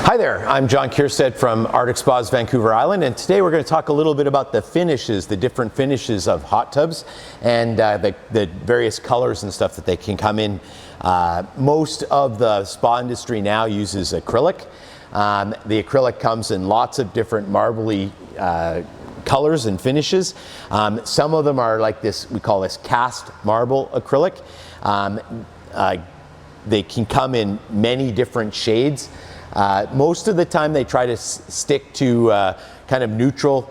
Hi there, I'm John Kierstead from Arctic Spas Vancouver Island, and today we're going to talk a little bit about the finishes, the different finishes of hot tubs, and the various colors and stuff that they can come in. Most of the spa industry now uses acrylic. The acrylic comes in lots of different marbly colors and finishes. Some of them are like this, we call this cast marble acrylic. They can come in many different shades. Most of the time they try to stick to kind of neutral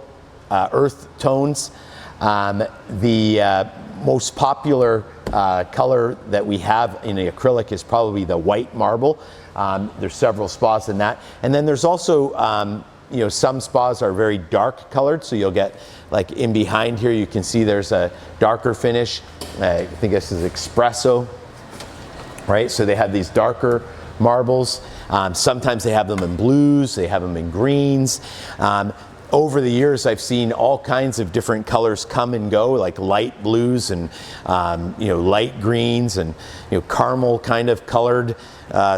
earth tones. The most popular color that we have in the acrylic is probably the white marble. There's several spas in that. And then there's also, some spas are very dark colored, so you'll get like in behind here, you can see there's a darker finish. I think this is espresso, right? So they have these darker marbles. Sometimes they have them in blues, they have them in greens. Over the years, I've seen all kinds of different colors come and go, like light blues and light greens and caramel kind of colored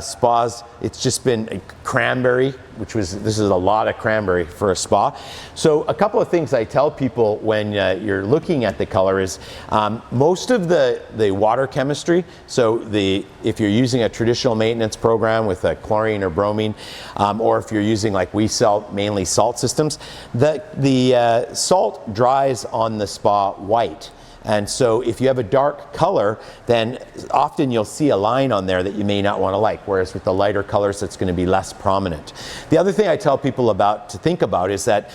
spas. It's just been a cranberry, this is a lot of cranberry for a spa. So a couple of things I tell people when you're looking at the color is most of the water chemistry, so if you're using a traditional maintenance program with a chlorine or bromine, or if you're using, like we sell mainly salt systems, the salt dries on the spa white. And so if you have a dark color, then often you'll see a line on there that you may not want to like, whereas with the lighter colors, it's going to be less prominent. The other thing I tell people to think about is that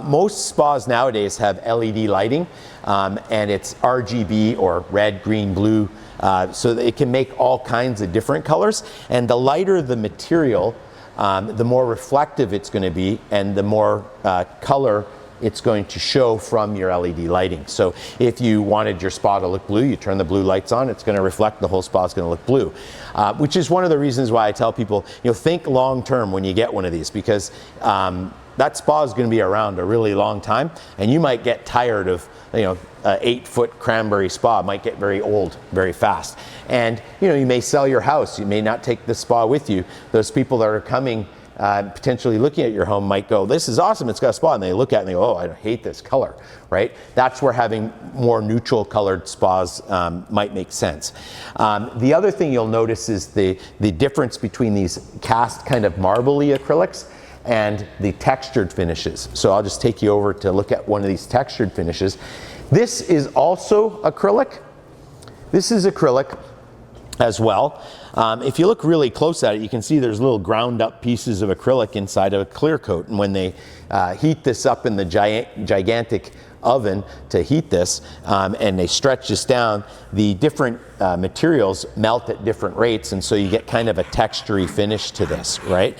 most spas nowadays have LED lighting, and it's RGB or red, green, blue, so that it can make all kinds of different colors. And the lighter the material, the more reflective it's going to be, and the more color it's going to show from your LED lighting. So if you wanted your spa to look blue, you turn the blue lights on, it's going to reflect, the whole spa is going to look blue. Which is one of the reasons why I tell people, think long term when you get one of these, because that spa is going to be around a really long time, and you might get tired of, an 8-foot cranberry spa might get very old very fast. And you may sell your house, you may not take the spa with you. Those people that are coming potentially looking at your home might go, this is awesome, it's got a spa, and they look at it and they go, oh, I hate this color, right? That's where having more neutral colored spas might make sense. The other thing you'll notice is the difference between these cast kind of marbly acrylics and the textured finishes. So I'll just take you over to look at one of these textured finishes. This is also acrylic. This is acrylic as well. If you look really close at it, you can see there's little ground up pieces of acrylic inside of a clear coat. And when they heat this up in the gigantic oven to heat this, and they stretch this down, the different materials melt at different rates, and so you get kind of a textury finish to this, right?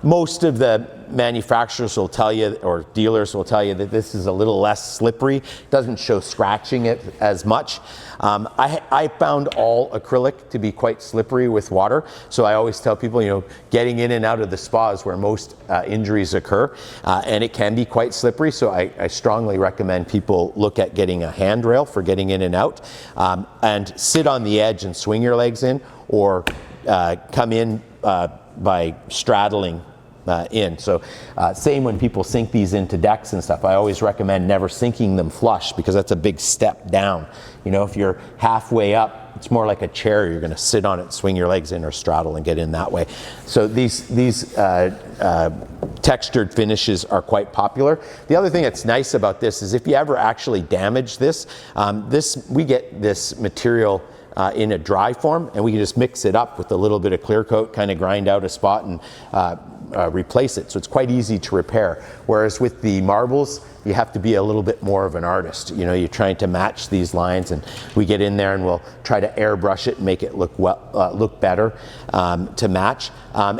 Most of the manufacturers will tell you, or dealers will tell you, that this is a little less slippery, doesn't show scratching it as much. I found all acrylic to be quite slippery with water, so I always tell people, getting in and out of the spa is where most injuries occur, and it can be quite slippery, so I strongly recommend people look at getting a handrail for getting in and out, and sit on the edge and swing your legs in, or come in by straddling in. So same when people sink these into decks and stuff, I always recommend never sinking them flush, because that's a big step down. If you're halfway up, it's more like a chair, you're going to sit on it, swing your legs in, or straddle and get in that way. So these textured finishes are quite popular. The other thing that's nice about this is if you ever actually damage this, we get this material in a dry form, and we can just mix it up with a little bit of clear coat, kind of grind out a spot and replace it. So it's quite easy to repair. Whereas with the marbles, you have to be a little bit more of an artist. You're trying to match these lines, and we get in there and we'll try to airbrush it and make it look better to match.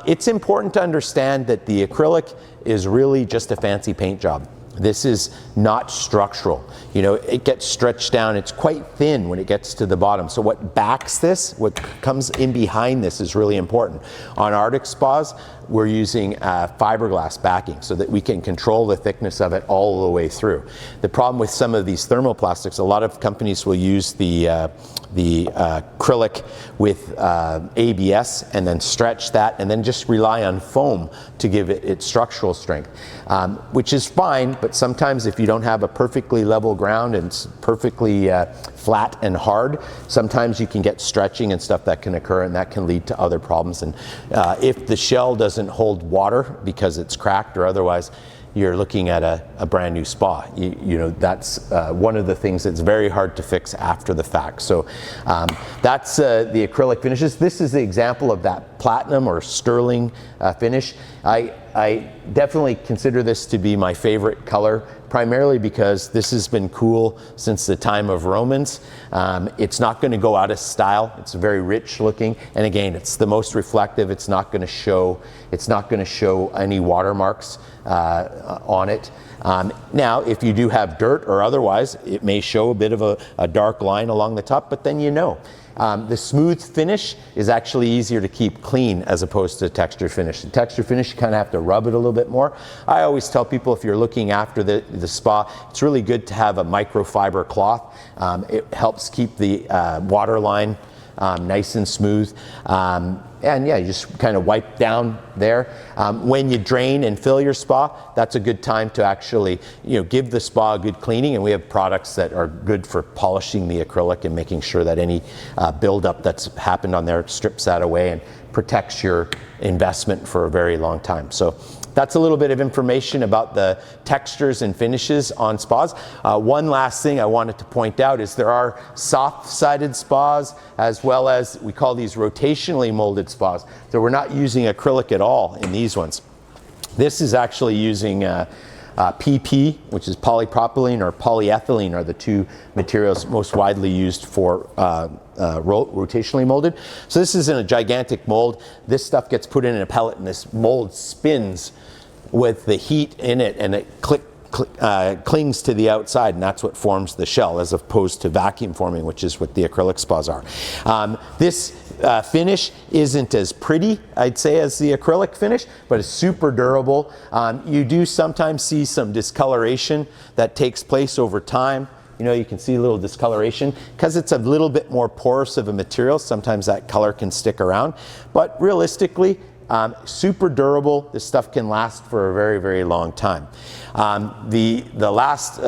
It's important to understand that the acrylic is really just a fancy paint job. This is not structural. You know, it gets stretched down. It's quite thin when it gets to the bottom. So what backs this, what comes in behind this is really important. On Arctic spas, we're using fiberglass backing so that we can control the thickness of it all the way through. The problem with some of these thermoplastics, a lot of companies will use the acrylic with ABS and then stretch that and then just rely on foam to give it its structural strength, which is fine, but sometimes if you don't have a perfectly level ground and it's perfectly flat and hard, sometimes you can get stretching and stuff that can occur, and that can lead to other problems. And if the shell doesn't hold water because it's cracked or otherwise, you're looking at a brand new spa. You know, that's one of the things that's very hard to fix after the fact. So that's the acrylic finishes. This is the example of that platinum or sterling finish. I definitely consider this to be my favorite color, primarily because this has been cool since the time of Romans. It's not going to go out of style. It's very rich looking, and again, it's the most reflective. It's not going to show any watermarks on it. Now, if you do have dirt or otherwise, it may show a bit of a dark line along the top, but then you know. The smooth finish is actually easier to keep clean as opposed to texture finish. The texture finish, you kind of have to rub it a little bit more. I always tell people, if you're looking after the spa, it's really good to have a microfiber cloth. It helps keep the water line nice and smooth. And yeah, you just kind of wipe down there. When you drain and fill your spa, that's a good time to actually, you know, give the spa a good cleaning. And we have products that are good for polishing the acrylic and making sure that any buildup that's happened on there strips that away and protects your investment for a very long time. So that's a little bit of information about the textures and finishes on spas. One last thing I wanted to point out is there are soft-sided spas, as well as, we call these rotationally molded spas. So we're not using acrylic at all in these ones. This is actually using PP, which is polypropylene, or polyethylene are the two materials most widely used for rotationally molded. So this is in a gigantic mold. This stuff gets put in a pellet, and this mold spins with the heat in it, and it clings to the outside, and that's what forms the shell, as opposed to vacuum forming, which is what the acrylic spas are. This finish isn't as pretty, I'd say, as the acrylic finish, but it's super durable. You do sometimes see some discoloration that takes place over time. You know, you can see a little discoloration because it's a little bit more porous of a material. Sometimes that color can stick around, but realistically, super durable. This stuff can last for a very, very long time. The last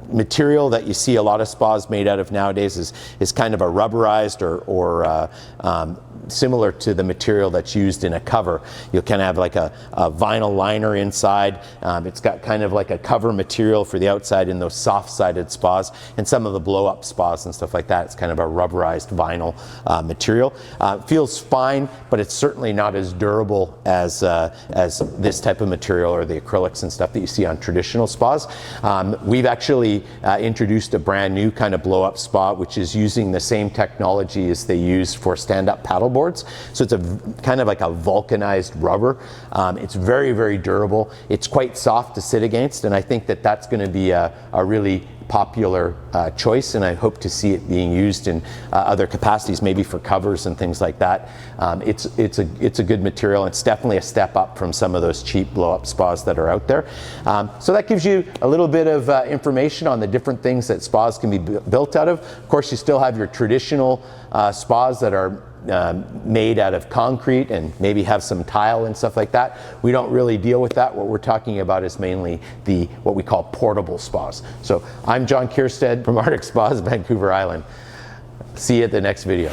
material that you see a lot of spas made out of nowadays is kind of a rubberized or similar to the material that's used in a cover. You'll kind of have like a vinyl liner inside. It's got kind of like a cover material for the outside in those soft-sided spas, and some of the blow-up spas and stuff like that, it's kind of a rubberized vinyl material. Feels fine, but it's certainly not as durable as this type of material or the acrylics and stuff that you see on traditional spas. We've actually introduced a brand new kind of blow-up spa, which is using the same technology as they use for stand-up paddle boards. So it's a kind of like a vulcanized rubber. It's very, very durable. It's quite soft to sit against, and I think that that's going to be a really popular choice, and I hope to see it being used in other capacities, maybe for covers and things like that. It's a good material. It's definitely a step up from some of those cheap blow-up spas that are out there. So that gives you a little bit of information on the different things that spas can be built out of. Of course, you still have your traditional spas that are made out of concrete and maybe have some tile and stuff like that. We don't really deal with that. What we're talking about is mainly what we call portable spas. So I'm John Kierstead from Arctic Spas, Vancouver Island. See you at the next video.